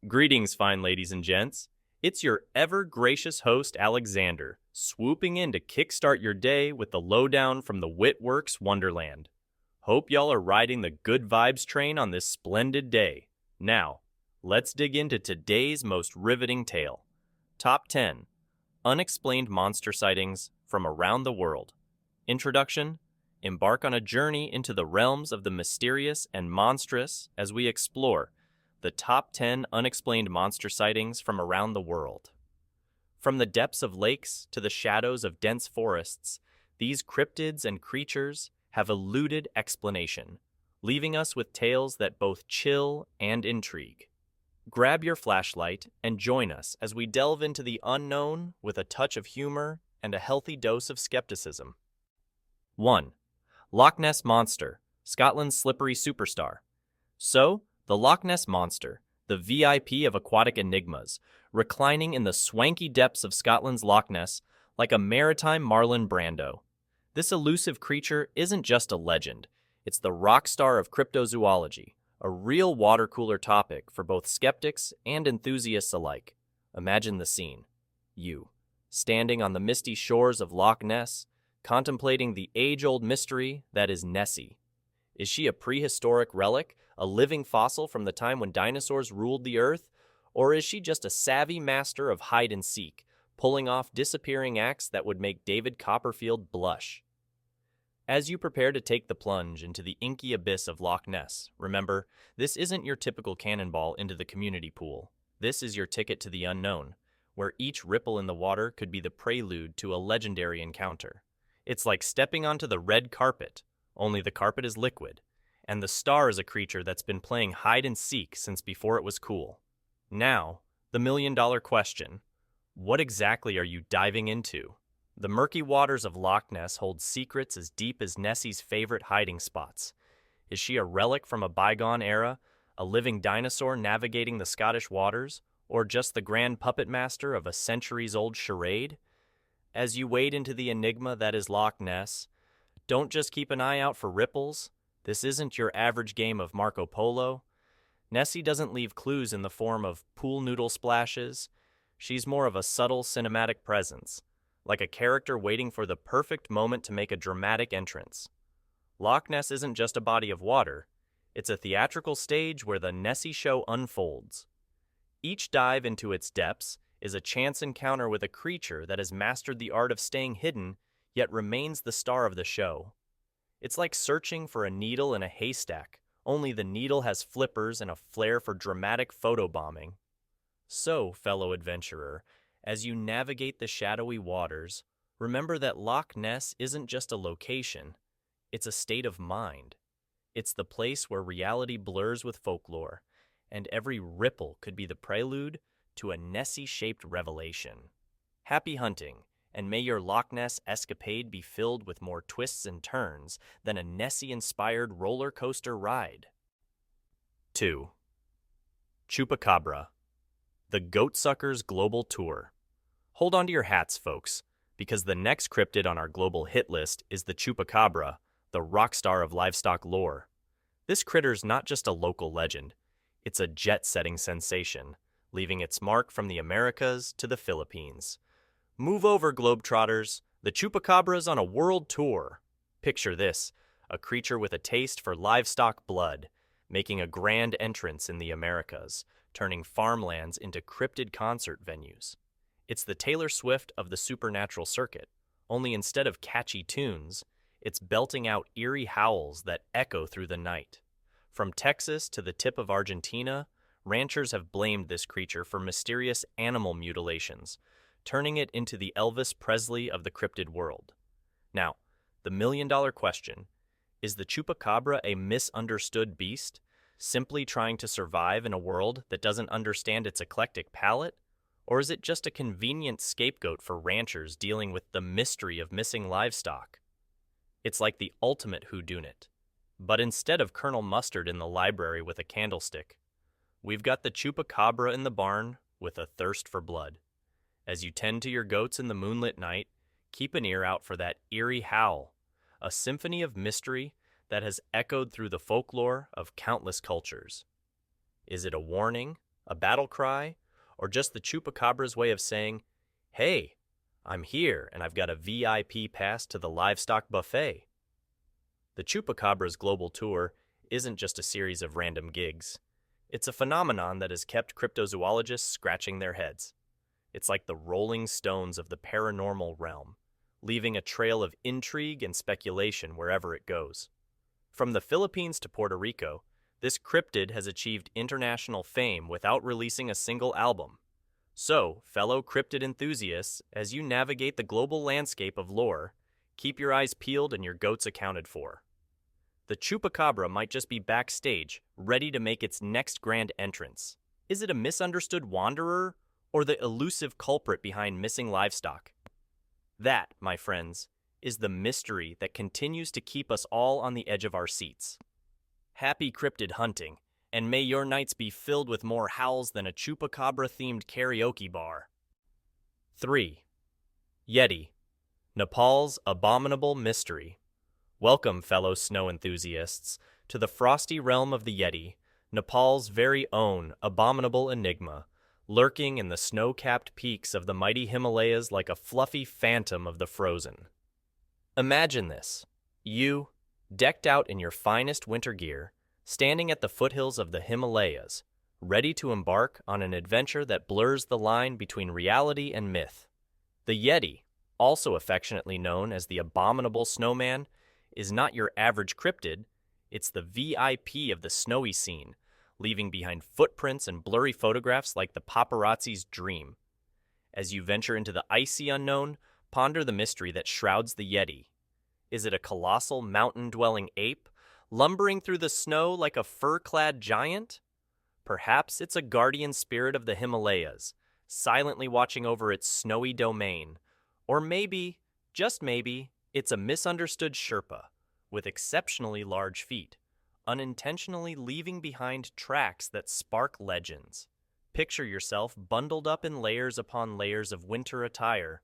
Greetings, fine ladies and gents. It's your ever gracious host, Alexander, swooping in to kickstart your day with the lowdown from the Witworks Wonderland. Hope y'all are riding the good vibes train on this splendid day. Now, let's dig into today's most riveting tale. Top 10 Unexplained Monster Sightings from Around the World. Introduction: embark on a journey into the realms of the mysterious and monstrous as we explore the top 10 unexplained monster sightings from around the world. From the depths of lakes to the shadows of dense forests, these cryptids and creatures have eluded explanation, leaving us with tales that both chill and intrigue. Grab your flashlight and join us as we delve into the unknown with a touch of humor and a healthy dose of skepticism. 1. Loch Ness Monster, Scotland's slippery superstar. So, the Loch Ness Monster, the VIP of aquatic enigmas, reclining in the swanky depths of Scotland's Loch Ness like a maritime Marlon Brando. This elusive creature isn't just a legend, it's the rock star of cryptozoology, a real water cooler topic for both skeptics and enthusiasts alike. Imagine the scene. You, standing on the misty shores of Loch Ness, contemplating the age-old mystery that is Nessie. Is she a prehistoric relic, a living fossil from the time when dinosaurs ruled the earth? Or is she just a savvy master of hide-and-seek, pulling off disappearing acts that would make David Copperfield blush? As you prepare to take the plunge into the inky abyss of Loch Ness, remember, this isn't your typical cannonball into the community pool. This is your ticket to the unknown, where each ripple in the water could be the prelude to a legendary encounter. It's like stepping onto the red carpet, only the carpet is liquid, and the star is a creature that's been playing hide-and-seek since before it was cool. Now, the million-dollar question: what exactly are you diving into? The murky waters of Loch Ness hold secrets as deep as Nessie's favorite hiding spots. Is she a relic from a bygone era, a living dinosaur navigating the Scottish waters, or just the grand puppet master of a centuries-old charade? As you wade into the enigma that is Loch Ness, don't just keep an eye out for ripples. This isn't your average game of Marco Polo. Nessie doesn't leave clues in the form of pool noodle splashes. She's more of a subtle cinematic presence, like a character waiting for the perfect moment to make a dramatic entrance. Loch Ness isn't just a body of water, it's a theatrical stage where the Nessie show unfolds. Each dive into its depths is a chance encounter with a creature that has mastered the art of staying hidden, yet remains the star of the show. It's like searching for a needle in a haystack, only the needle has flippers and a flair for dramatic photobombing. So, fellow adventurer, as you navigate the shadowy waters, remember that Loch Ness isn't just a location, it's a state of mind. It's the place where reality blurs with folklore, and every ripple could be the prelude to a Nessie-shaped revelation. Happy hunting, and may your Loch Ness escapade be filled with more twists and turns than a Nessie-inspired roller coaster ride. 2. Chupacabra, the Goatsuckers Global Tour. Hold on to your hats, folks, because the next cryptid on our global hit list is the Chupacabra, the rock star of livestock lore. This critter's not just a local legend, it's a jet-setting sensation, leaving its mark from the Americas to the Philippines. Move over, Globetrotters. The Chupacabra's on a world tour. Picture this, a creature with a taste for livestock blood, making a grand entrance in the Americas, turning farmlands into cryptid concert venues. It's the Taylor Swift of the supernatural circuit, only instead of catchy tunes, it's belting out eerie howls that echo through the night. From Texas to the tip of Argentina, ranchers have blamed this creature for mysterious animal mutilations, turning it into the Elvis Presley of the cryptid world. Now, the million-dollar question: is the Chupacabra a misunderstood beast, simply trying to survive in a world that doesn't understand its eclectic palette? Or is it just a convenient scapegoat for ranchers dealing with the mystery of missing livestock? It's like the ultimate whodunit. But instead of Colonel Mustard in the library with a candlestick, we've got the Chupacabra in the barn with a thirst for blood. As you tend to your goats in the moonlit night, keep an ear out for that eerie howl, a symphony of mystery that has echoed through the folklore of countless cultures. Is it a warning, a battle cry, or just the chupacabra's way of saying, "Hey, I'm here and I've got a VIP pass to the livestock buffet"? The chupacabra's global tour isn't just a series of random gigs. It's a phenomenon that has kept cryptozoologists scratching their heads. It's like the rolling stones of the paranormal realm, leaving a trail of intrigue and speculation wherever it goes. From the Philippines to Puerto Rico, this cryptid has achieved international fame without releasing a single album. So, fellow cryptid enthusiasts, as you navigate the global landscape of lore, keep your eyes peeled and your goats accounted for. The chupacabra might just be backstage, ready to make its next grand entrance. Is it a misunderstood wanderer, or the elusive culprit behind missing livestock? That, my friends, is the mystery that continues to keep us all on the edge of our seats. Happy cryptid hunting, and may your nights be filled with more howls than a chupacabra-themed karaoke bar. 3. Yeti, Nepal's abominable mystery. Welcome, fellow snow enthusiasts, to the frosty realm of the Yeti, Nepal's very own abominable enigma, lurking in the snow-capped peaks of the mighty Himalayas like a fluffy phantom of the frozen. Imagine this: you, decked out in your finest winter gear, standing at the foothills of the Himalayas, ready to embark on an adventure that blurs the line between reality and myth. The Yeti, also affectionately known as the abominable snowman, is not your average cryptid. It's the VIP of the snowy scene, leaving behind footprints and blurry photographs like the paparazzi's dream. As you venture into the icy unknown, ponder the mystery that shrouds the Yeti. Is it a colossal mountain-dwelling ape, lumbering through the snow like a fur-clad giant? Perhaps it's a guardian spirit of the Himalayas, silently watching over its snowy domain. Or maybe, just maybe, it's a misunderstood Sherpa, with exceptionally large feet, unintentionally leaving behind tracks that spark legends. Picture yourself bundled up in layers upon layers of winter attire,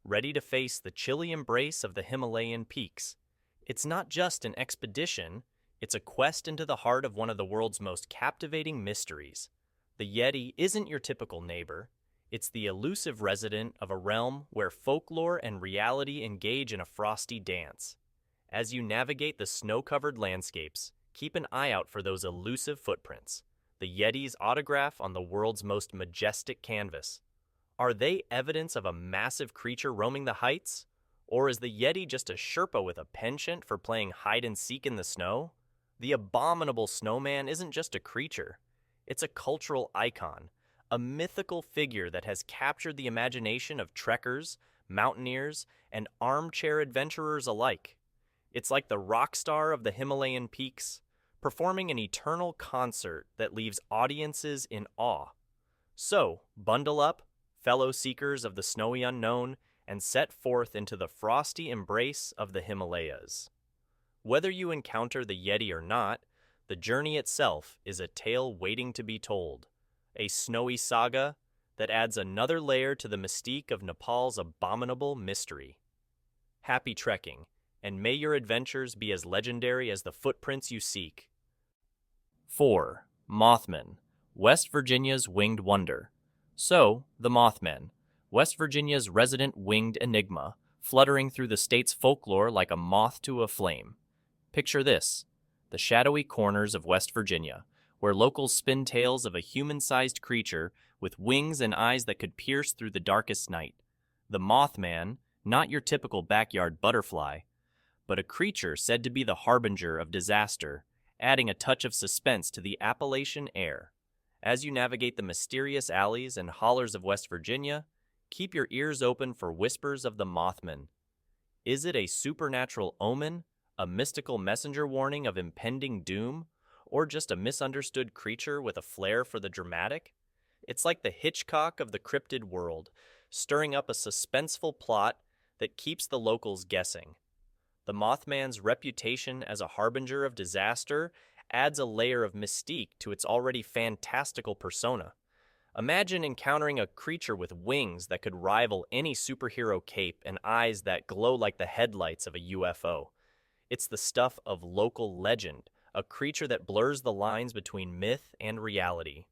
ready to face the chilly embrace of the Himalayan peaks. It's not just an expedition, it's a quest into the heart of one of the world's most captivating mysteries. The Yeti isn't your typical neighbor. It's the elusive resident of a realm where folklore and reality engage in a frosty dance. As you navigate the snow-covered landscapes, keep an eye out for those elusive footprints, the Yeti's autograph on the world's most majestic canvas. Are they evidence of a massive creature roaming the heights? Or is the Yeti just a Sherpa with a penchant for playing hide-and-seek in the snow? The abominable snowman isn't just a creature. It's a cultural icon, a mythical figure that has captured the imagination of trekkers, mountaineers, and armchair adventurers alike. It's like the rock star of the Himalayan peaks, performing an eternal concert that leaves audiences in awe. So, bundle up, fellow seekers of the snowy unknown, and set forth into the frosty embrace of the Himalayas. Whether you encounter the Yeti or not, the journey itself is a tale waiting to be told. A snowy saga that adds another layer to the mystique of Nepal's abominable mystery. Happy trekking, and may your adventures be as legendary as the footprints you seek. 4. Mothman, West Virginia's winged wonder. So, the Mothman, West Virginia's resident winged enigma, fluttering through the state's folklore like a moth to a flame. Picture this: the shadowy corners of West Virginia, where locals spin tales of a human-sized creature with wings and eyes that could pierce through the darkest night. The Mothman, not your typical backyard butterfly, but a creature said to be the harbinger of disaster, adding a touch of suspense to the Appalachian air. As you navigate the mysterious alleys and hollers of West Virginia, keep your ears open for whispers of the Mothman. Is it a supernatural omen, a mystical messenger warning of impending doom, or just a misunderstood creature with a flair for the dramatic? It's like the Hitchcock of the cryptid world, stirring up a suspenseful plot that keeps the locals guessing. The Mothman's reputation as a harbinger of disaster adds a layer of mystique to its already fantastical persona. Imagine encountering a creature with wings that could rival any superhero cape and eyes that glow like the headlights of a UFO. It's the stuff of local legend, a creature that blurs the lines between myth and reality.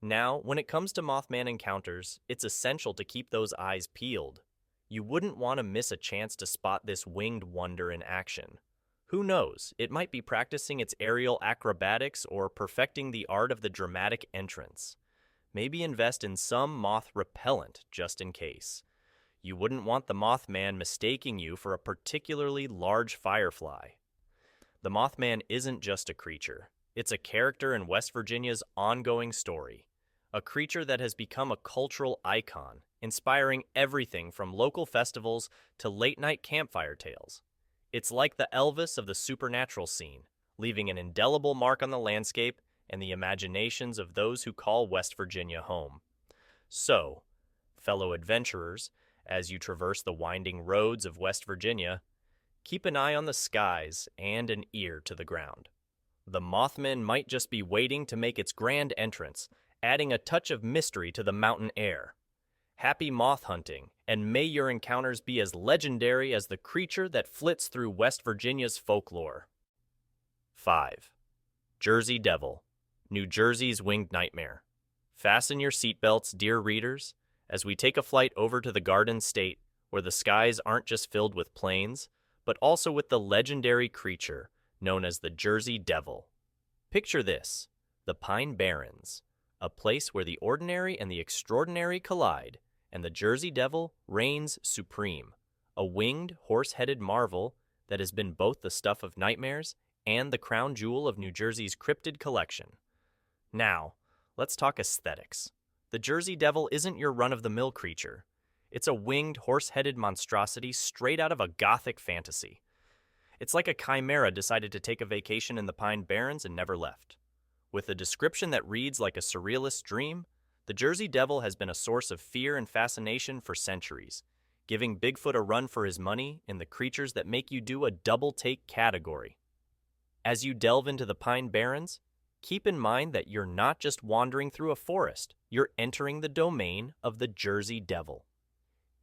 Now, when it comes to Mothman encounters, it's essential to keep those eyes peeled. You wouldn't want to miss a chance to spot this winged wonder in action. Who knows, it might be practicing its aerial acrobatics or perfecting the art of the dramatic entrance. Maybe invest in some moth repellent just in case. You wouldn't want the Mothman mistaking you for a particularly large firefly. The Mothman isn't just a creature. It's a character in West Virginia's ongoing story. A creature that has become a cultural icon, inspiring everything from local festivals to late-night campfire tales. It's like the Elvis of the supernatural scene, leaving an indelible mark on the landscape and the imaginations of those who call West Virginia home. So, fellow adventurers, as you traverse the winding roads of West Virginia, keep an eye on the skies and an ear to the ground. The Mothman might just be waiting to make its grand entrance, adding a touch of mystery to the mountain air. Happy moth hunting, and may your encounters be as legendary as the creature that flits through West Virginia's folklore. 5. Jersey Devil, New Jersey's winged nightmare. Fasten your seatbelts, dear readers, as we take a flight over to the Garden State, where the skies aren't just filled with planes, but also with the legendary creature known as the Jersey Devil. Picture this, the Pine Barrens, a place where the ordinary and the extraordinary collide, and the Jersey Devil reigns supreme, a winged, horse-headed marvel that has been both the stuff of nightmares and the crown jewel of New Jersey's cryptid collection. Now, let's talk aesthetics. The Jersey Devil isn't your run-of-the-mill creature. It's a winged, horse-headed monstrosity straight out of a gothic fantasy. It's like a chimera decided to take a vacation in the Pine Barrens and never left. With a description that reads like a surrealist dream, the Jersey Devil has been a source of fear and fascination for centuries, giving Bigfoot a run for his money in the creatures that make you do a double-take category. As you delve into the Pine Barrens, keep in mind that you're not just wandering through a forest, you're entering the domain of the Jersey Devil.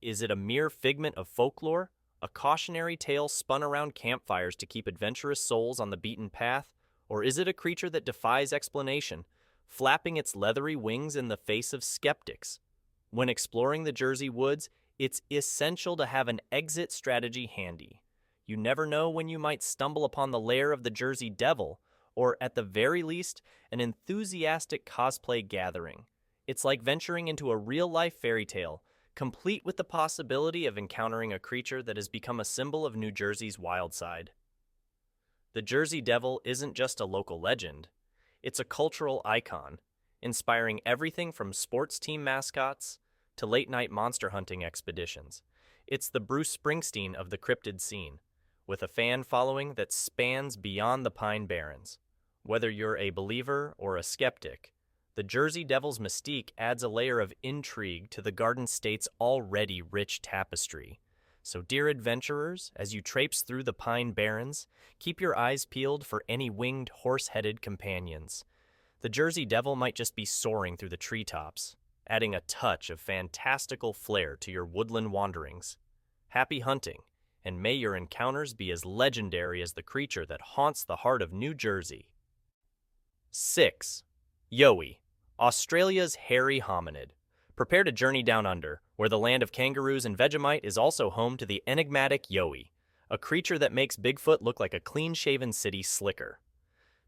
Is it a mere figment of folklore, a cautionary tale spun around campfires to keep adventurous souls on the beaten path, or is it a creature that defies explanation, flapping its leathery wings in the face of skeptics? When exploring the Jersey woods, it's essential to have an exit strategy handy. You never know when you might stumble upon the lair of the Jersey Devil, or at the very least, an enthusiastic cosplay gathering. It's like venturing into a real-life fairy tale, complete with the possibility of encountering a creature that has become a symbol of New Jersey's wild side. The Jersey Devil isn't just a local legend. It's a cultural icon, inspiring everything from sports team mascots to late-night monster hunting expeditions. It's the Bruce Springsteen of the cryptid scene, with a fan following that spans beyond the Pine Barrens. Whether you're a believer or a skeptic, the Jersey Devil's mystique adds a layer of intrigue to the Garden State's already rich tapestry. So, dear adventurers, as you traipse through the Pine Barrens, keep your eyes peeled for any winged, horse-headed companions. The Jersey Devil might just be soaring through the treetops, adding a touch of fantastical flair to your woodland wanderings. Happy hunting, and may your encounters be as legendary as the creature that haunts the heart of New Jersey. 6. Yowie, Australia's hairy hominid. Prepare to journey down under, where the land of kangaroos and Vegemite is also home to the enigmatic Yowie, a creature that makes Bigfoot look like a clean-shaven city slicker.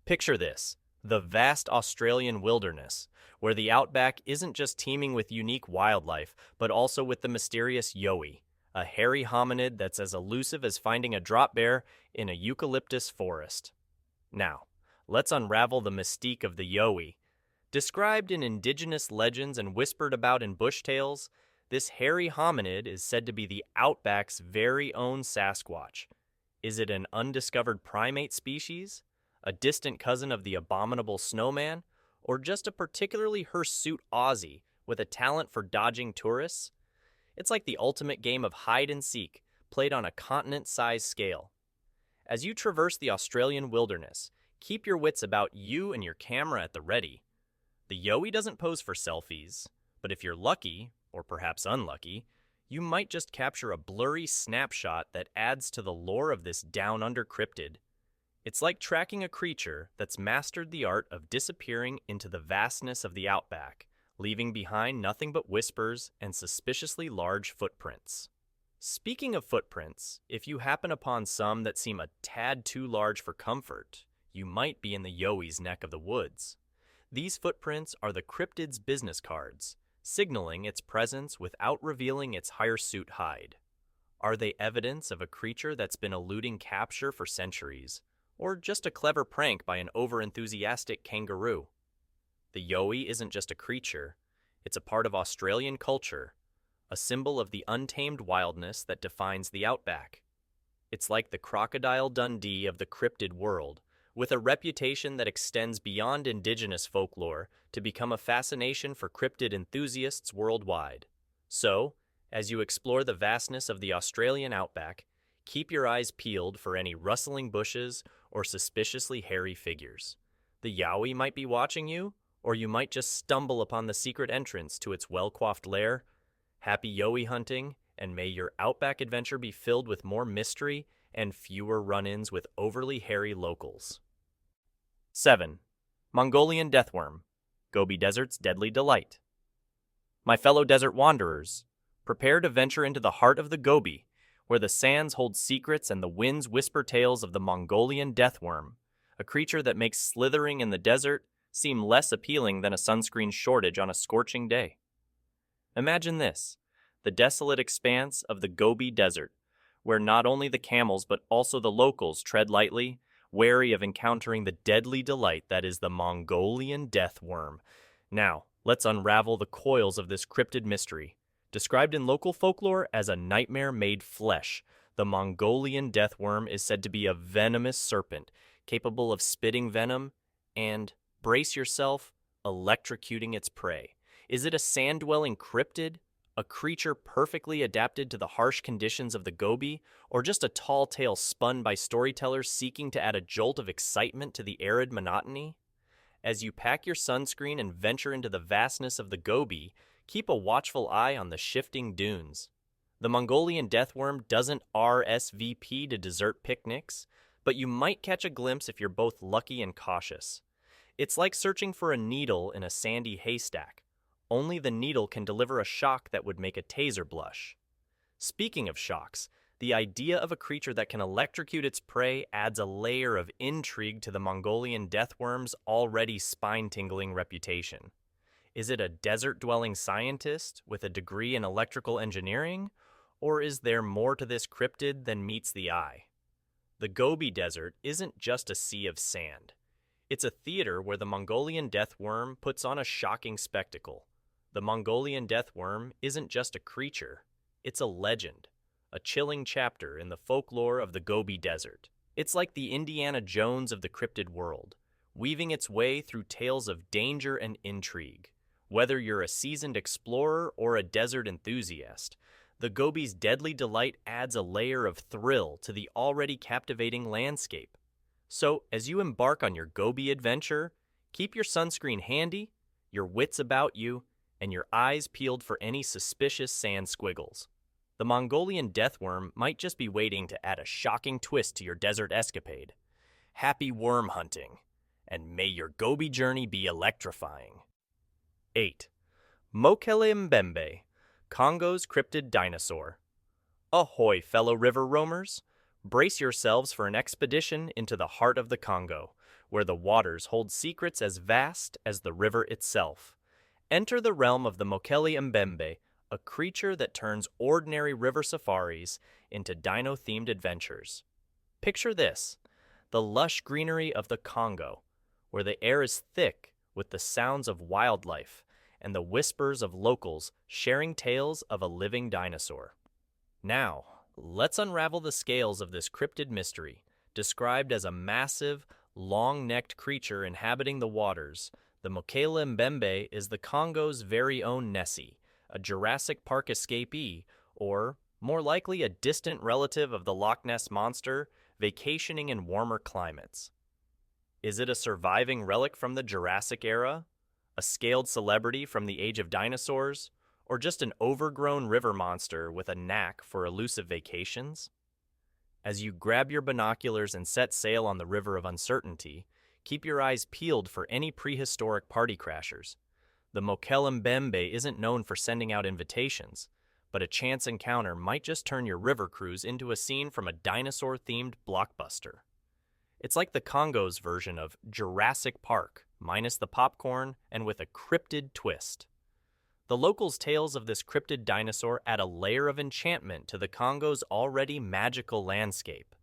Picture this, the vast Australian wilderness, where the outback isn't just teeming with unique wildlife, but also with the mysterious Yowie, a hairy hominid that's as elusive as finding a drop bear in a eucalyptus forest. Now, let's unravel the mystique of the Yowie. Described in indigenous legends and whispered about in bush tales, this hairy hominid is said to be the outback's very own Sasquatch. Is it an undiscovered primate species, a distant cousin of the abominable snowman, or just a particularly hirsute Aussie with a talent for dodging tourists? It's like the ultimate game of hide and seek, played on a continent-sized scale. As you traverse the Australian wilderness, keep your wits about you and your camera at the ready. The Yowie doesn't pose for selfies, but if you're lucky, or perhaps unlucky, you might just capture a blurry snapshot that adds to the lore of this down-under cryptid. It's like tracking a creature that's mastered the art of disappearing into the vastness of the outback, leaving behind nothing but whispers and suspiciously large footprints. Speaking of footprints, if you happen upon some that seem a tad too large for comfort, you might be in the Yoey's neck of the woods. These footprints are the cryptid's business cards, signaling its presence without revealing its hirsute hide. Are they evidence of a creature that's been eluding capture for centuries, or just a clever prank by an overenthusiastic kangaroo? The Yoey isn't just a creature, it's a part of Australian culture, a symbol of the untamed wildness that defines the outback. It's like the Crocodile Dundee of the cryptid world, with a reputation that extends beyond indigenous folklore to become a fascination for cryptid enthusiasts worldwide. So, as you explore the vastness of the Australian outback, keep your eyes peeled for any rustling bushes or suspiciously hairy figures. The Yowie might be watching you, or you might just stumble upon the secret entrance to its well-coiffed lair. Happy Yowie hunting, and may your outback adventure be filled with more mystery and fewer run-ins with overly hairy locals. 7. Mongolian Death Worm, Gobi Desert's Deadly Delight. My fellow desert wanderers, prepare to venture into the heart of the Gobi, where the sands hold secrets and the winds whisper tales of the Mongolian Death Worm, a creature that makes slithering in the desert seem less appealing than a sunscreen shortage on a scorching day. Imagine this, the desolate expanse of the Gobi Desert, where not only the camels but also the locals tread lightly, wary of encountering the deadly delight that is the Mongolian Death Worm. Now, let's unravel the coils of this cryptid mystery. Described in local folklore as a nightmare made flesh, the Mongolian Death Worm is said to be a venomous serpent, capable of spitting venom and, brace yourself, electrocuting its prey. Is it a sand-dwelling cryptid, a creature perfectly adapted to the harsh conditions of the Gobi, or just a tall tale spun by storytellers seeking to add a jolt of excitement to the arid monotony? As you pack your sunscreen and venture into the vastness of the Gobi, keep a watchful eye on the shifting dunes. The Mongolian Death Worm doesn't RSVP to desert picnics, but you might catch a glimpse if you're both lucky and cautious. It's like searching for a needle in a sandy haystack. Only the needle can deliver a shock that would make a taser blush. Speaking of shocks, the idea of a creature that can electrocute its prey adds a layer of intrigue to the Mongolian Death Worm's already spine-tingling reputation. Is it a desert-dwelling scientist with a degree in electrical engineering, or is there more to this cryptid than meets the eye? The Gobi Desert isn't just a sea of sand. It's a theater where the Mongolian Death Worm puts on a shocking spectacle. The Mongolian Death Worm isn't just a creature, it's a legend, a chilling chapter in the folklore of the Gobi Desert. It's like the Indiana Jones of the cryptid world, weaving its way through tales of danger and intrigue. Whether you're a seasoned explorer or a desert enthusiast, the Gobi's deadly delight adds a layer of thrill to the already captivating landscape. So, as you embark on your Gobi adventure, keep your sunscreen handy, your wits about you, and your eyes peeled for any suspicious sand squiggles. The Mongolian Death Worm might just be waiting to add a shocking twist to your desert escapade. Happy worm hunting, and may your Gobi journey be electrifying. 8. Mokele Mbembe, Congo's cryptid dinosaur. Ahoy, fellow river roamers! Brace yourselves for an expedition into the heart of the Congo, where the waters hold secrets as vast as the river itself. Enter the realm of the Mokele Mbembe, a creature that turns ordinary river safaris into dino-themed adventures. Picture this, the lush greenery of the Congo, where the air is thick with the sounds of wildlife and the whispers of locals sharing tales of a living dinosaur. Now, let's unravel the scales of this cryptid mystery. Described as a massive, long-necked creature inhabiting the waters, the Mokele Mbembe is the Congo's very own Nessie, a Jurassic Park escapee, or, more likely, a distant relative of the Loch Ness Monster, vacationing in warmer climates. Is it a surviving relic from the Jurassic era, a scaled celebrity from the age of dinosaurs, or just an overgrown river monster with a knack for elusive vacations? As you grab your binoculars and set sail on the river of uncertainty, keep your eyes peeled for any prehistoric party crashers. The Mongolian isn't known for sending out invitations, but a chance encounter might just turn your river cruise into a scene from a dinosaur-themed blockbuster. It's like the Congo's version of Jurassic Park, minus the popcorn and with a cryptid twist. The locals' tales of this cryptid dinosaur add a layer of enchantment to the Congo's already magical landscape.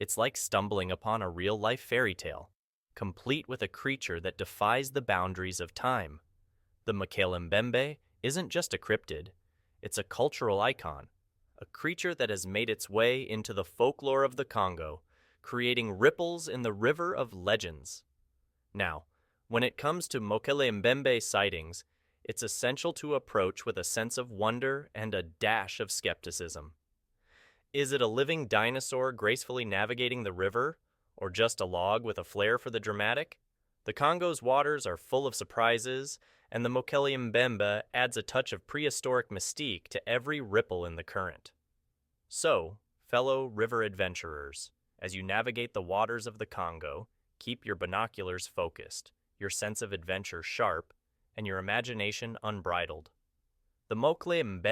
It's like stumbling upon a real-life fairy tale, complete with a creature that defies the boundaries of time. The Mongolian isn't just a cryptid, it's a cultural icon, a creature that has made its way into the folklore of the Congo, creating ripples in the river of legends. Now, when it comes to Mongolian sightings, it's essential to approach with a sense of wonder and a dash of skepticism. Is it a living dinosaur gracefully navigating the river, or just a log with a flair for the dramatic? The Congo's waters are full of surprises, and the Mongolian adds a touch of prehistoric mystique to every ripple in the current. So, fellow river adventurers, as you navigate the waters of the Congo, keep your binoculars focused, your sense of adventure sharp, and your imagination unbridled. The Mongolian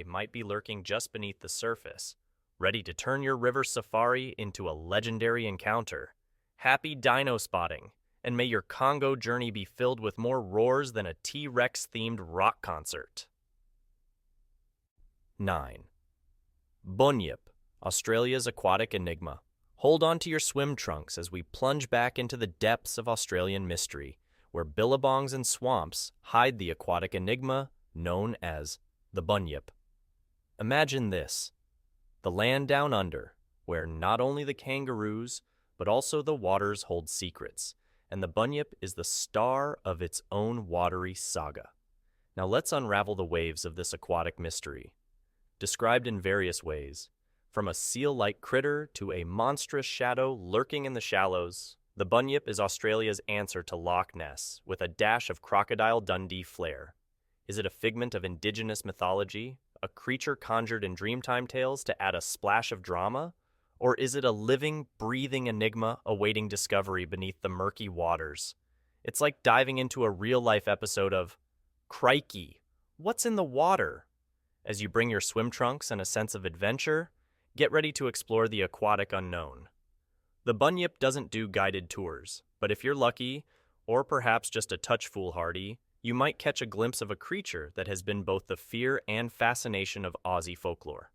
might be lurking just beneath the surface, ready to turn your river safari into a legendary encounter. Happy dino spotting, and may your Congo journey be filled with more roars than a T-Rex-themed rock concert. 9. Bunyip, Australia's aquatic enigma. Hold on to your swim trunks as we plunge back into the depths of Australian mystery, where billabongs and swamps hide the aquatic enigma known as the Bunyip. Imagine this: the land down under, where not only the kangaroos, but also the waters hold secrets, and the Bunyip is the star of its own watery saga. Now let's unravel the waves of this aquatic mystery. Described in various ways, from a seal-like critter to a monstrous shadow lurking in the shallows, the Bunyip is Australia's answer to Loch Ness, with a dash of Crocodile Dundee flair. Is it a figment of indigenous mythology, a creature conjured in Dreamtime tales to add a splash of drama? Or is it a living, breathing enigma awaiting discovery beneath the murky waters? It's like diving into a real-life episode of Crikey, What's in the Water? As you bring your swim trunks and a sense of adventure, get ready to explore the aquatic unknown. The Bunyip doesn't do guided tours, but if you're lucky, or perhaps just a touch foolhardy, you might catch a glimpse of a creature that has been both the fear and fascination of Aussie folklore.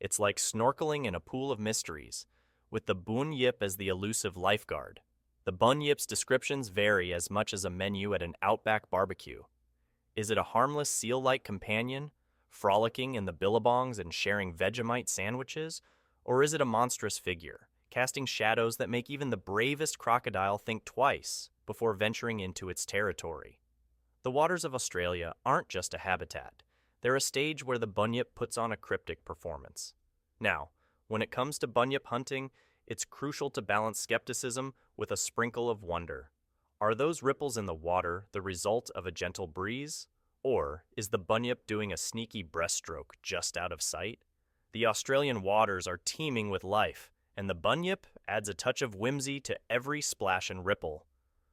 It's like snorkeling in a pool of mysteries, with the Bunyip as the elusive lifeguard. The Bunyip's descriptions vary as much as a menu at an outback barbecue. Is it a harmless seal-like companion, frolicking in the billabongs and sharing Vegemite sandwiches? Or is it a monstrous figure, casting shadows that make even the bravest crocodile think twice before venturing into its territory? The waters of Australia aren't just a habitat. They're a stage where the Bunyip puts on a cryptic performance. Now, when it comes to Bunyip hunting, it's crucial to balance skepticism with a sprinkle of wonder. Are those ripples in the water the result of a gentle breeze? Or is the Bunyip doing a sneaky breaststroke just out of sight? The Australian waters are teeming with life, and the Bunyip adds a touch of whimsy to every splash and ripple.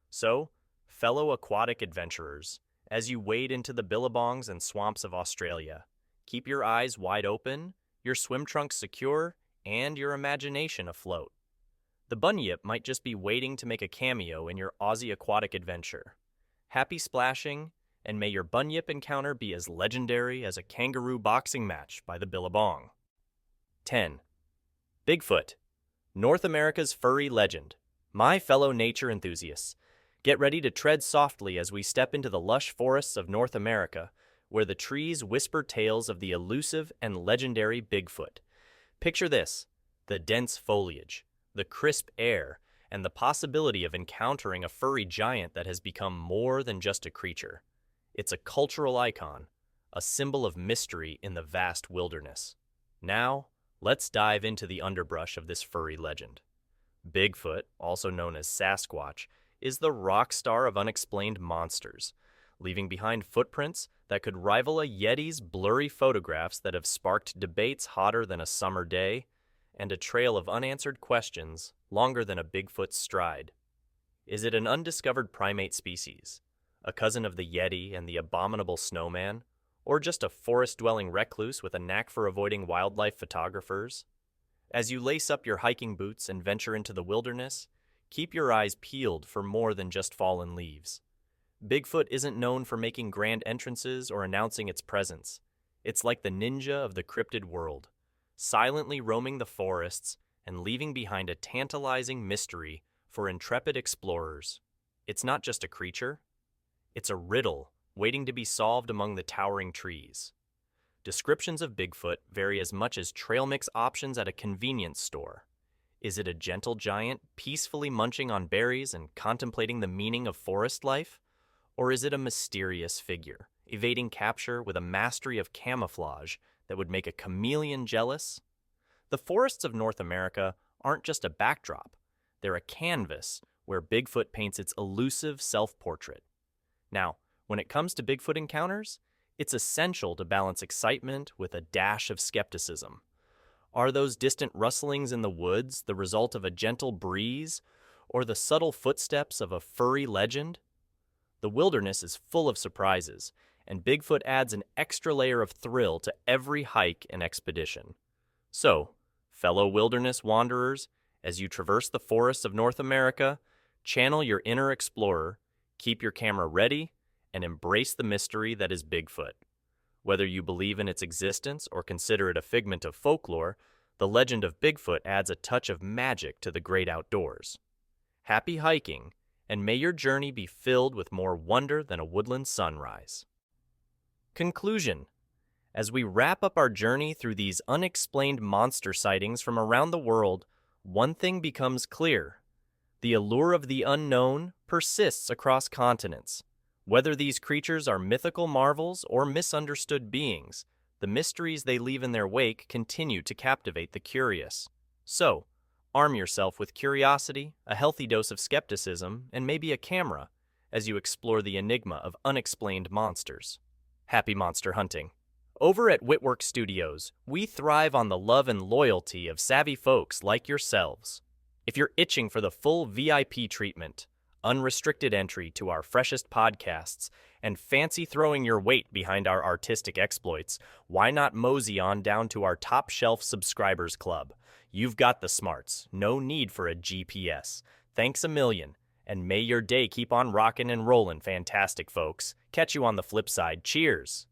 So, fellow aquatic adventurers, as you wade into the billabongs and swamps of Australia, keep your eyes wide open, your swim trunks secure, and your imagination afloat. The Bunyip might just be waiting to make a cameo in your Aussie aquatic adventure. Happy splashing, and may your Bunyip encounter be as legendary as a kangaroo boxing match by the Billabong. 10. Bigfoot, North America's furry legend. My fellow nature enthusiasts, get ready to tread softly as we step into the lush forests of North America, where the trees whisper tales of the elusive and legendary Bigfoot. Picture this: the dense foliage, the crisp air, and the possibility of encountering a furry giant that has become more than just a creature. It's a cultural icon, a symbol of mystery in the vast wilderness. Now, let's dive into the underbrush of this furry legend. Bigfoot, also known as Sasquatch, is the rock star of unexplained monsters, leaving behind footprints that could rival a Yeti's blurry photographs that have sparked debates hotter than a summer day. and a trail of unanswered questions longer than a Bigfoot's stride. Is it an undiscovered primate species, a cousin of the Yeti and the abominable snowman, or just a forest-dwelling recluse with a knack for avoiding wildlife photographers? As you lace up your hiking boots and venture into the wilderness, keep your eyes peeled for more than just fallen leaves. Bigfoot isn't known for making grand entrances or announcing its presence. It's like the ninja of the cryptid world, silently roaming the forests and leaving behind a tantalizing mystery for intrepid explorers. It's not just a creature, it's a riddle waiting to be solved among the towering trees. Descriptions of Bigfoot vary as much as trail mix options at a convenience store. Is it a gentle giant peacefully munching on berries and contemplating the meaning of forest life? Or is it a mysterious figure, evading capture with a mastery of camouflage that would make a chameleon jealous? The forests of North America aren't just a backdrop. They're a canvas where Bigfoot paints its elusive self-portrait. Now, when it comes to Bigfoot encounters, it's essential to balance excitement with a dash of skepticism. Are those distant rustlings in the woods the result of a gentle breeze or the subtle footsteps of a furry legend? The wilderness is full of surprises, and Bigfoot adds an extra layer of thrill to every hike and expedition. So, fellow wilderness wanderers, as you traverse the forests of North America, channel your inner explorer, keep your camera ready, and embrace the mystery that is Bigfoot. Whether you believe in its existence or consider it a figment of folklore, the legend of Bigfoot adds a touch of magic to the great outdoors. Happy hiking, and may your journey be filled with more wonder than a woodland sunrise. Conclusion. As we wrap up our journey through these unexplained monster sightings from around the world, one thing becomes clear. The allure of the unknown persists across continents. Whether these creatures are mythical marvels or misunderstood beings, the mysteries they leave in their wake continue to captivate the curious. So, arm yourself with curiosity, a healthy dose of skepticism, and maybe a camera as you explore the enigma of unexplained monsters. Happy monster hunting! Over at Whitwork Studios, we thrive on the love and loyalty of savvy folks like yourselves. If you're itching for the full VIP treatment, unrestricted entry to our freshest podcasts, and fancy throwing your weight behind our artistic exploits, why not mosey on down to our top shelf subscribers club? You've got the smarts, no need for a GPS. Thanks a million, and may your day keep on rockin' and rollin', fantastic folks. Catch you on the flip side. Cheers!